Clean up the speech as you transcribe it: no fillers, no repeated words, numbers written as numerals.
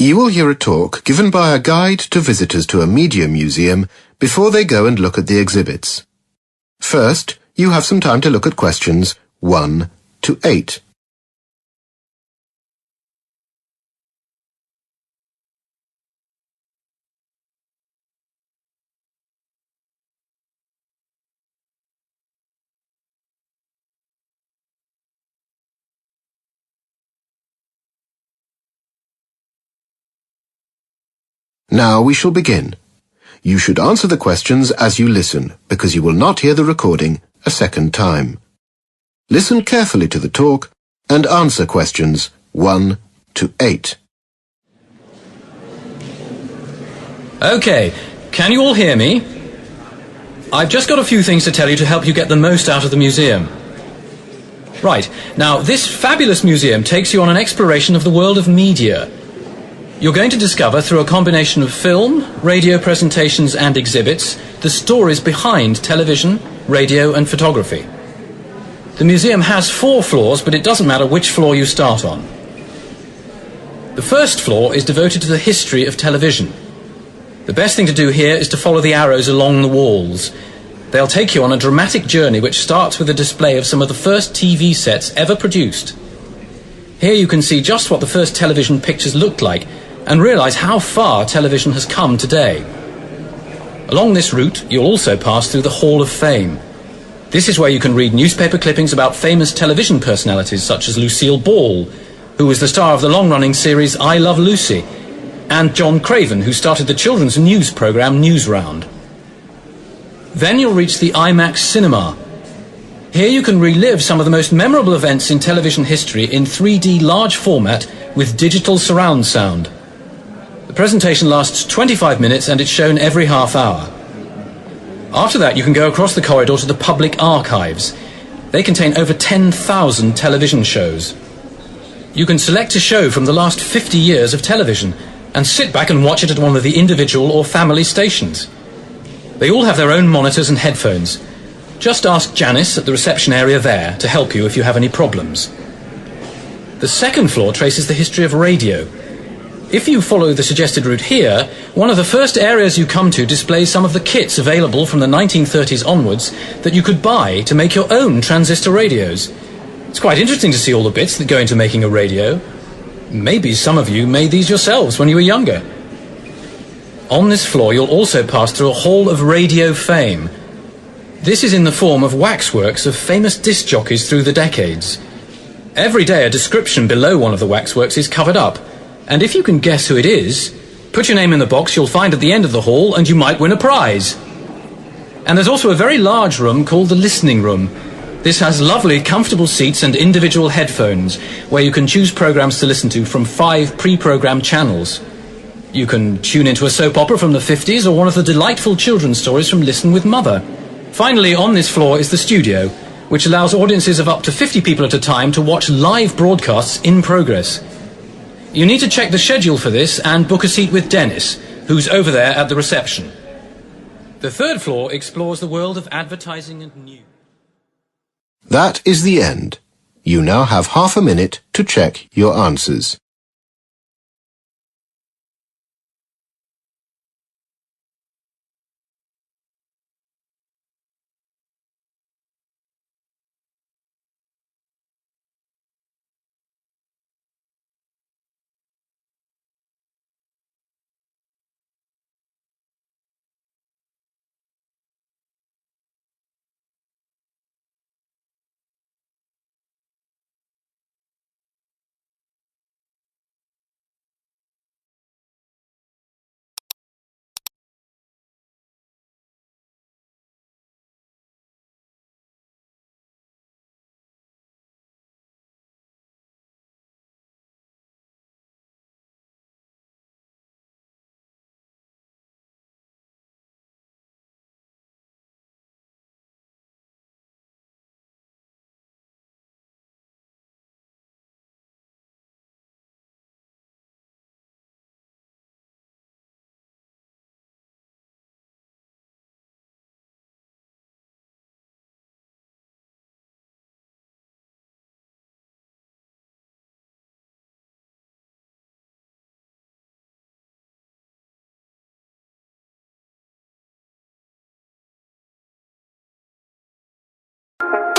You will hear a talk given by a guide to visitors to a media museum before they go and look at the exhibits. First, you have some time to look at questions 1 to 8. Now we shall begin. You should answer the questions as you listen, because you will not hear the recording a second time. Listen carefully to the talk and answer questions 1 to 8. Okay, can you all hear me? I've just got a few things to tell you to help you get the most out of the museum. Right, now this fabulous museum takes you on an exploration of the world of media. You're going to discover through a combination of film, radio presentations and exhibits the stories behind television, radio and photography. The museum has 4 floors, but it doesn't matter which floor you start on. The first floor is devoted to the history of television. The best thing to do here is to follow the arrows along the walls. They'll take you on a dramatic journey which starts with a display of some of the first TV sets ever produced. Here you can see just what the first television pictures looked like and realise how far television has come today. Along this route, you'll also pass through the Hall of Fame. This is where you can read newspaper clippings about famous television personalities such as Lucille Ball, who was the star of the long-running series I Love Lucy, and John Craven, who started the children's news programme Newsround. Then you'll reach the IMAX cinema. Here you can relive some of the most memorable events in television history in 3D large format with digital surround sound. The presentation lasts 25 minutes and it's shown every half hour. After that, you can go across the corridor to the public archives. They contain over 10,000 television shows. You can select a show from the last 50 years of television and sit back and watch it at one of the individual or family stations. They all have their own monitors and headphones. Just ask Janice at the reception area there to help you if you have any problems. The second floor traces the history of radio. If you follow the suggested route here, one of the first areas you come to displays some of the kits available from the 1930s onwards that you could buy to make your own transistor radios. It's quite interesting to see all the bits that go into making a radio. Maybe some of you made these yourselves when you were younger. On this floor you'll also pass through a hall of radio fame. This is in the form of waxworks of famous disc jockeys through the decades. Every day a description below one of the waxworks is covered up. And if you can guess who it is, put your name in the box you'll find at the end of the hall and you might win a prize. And there's also a very large room called the Listening Room. This has lovely, comfortable seats and individual headphones where you can choose programs to listen to from 5 pre-programmed channels. You can tune into a soap opera from the 50s or one of the delightful children's stories from Listen with Mother. Finally, on this floor is the studio, which allows audiences of up to 50 people at a time to watch live broadcasts in progress. You need to check the schedule for this and book a seat with Dennis, who's over there at the reception. The third floor explores the world of advertising and news. That is the end. You now have half a minute to check your answers. you.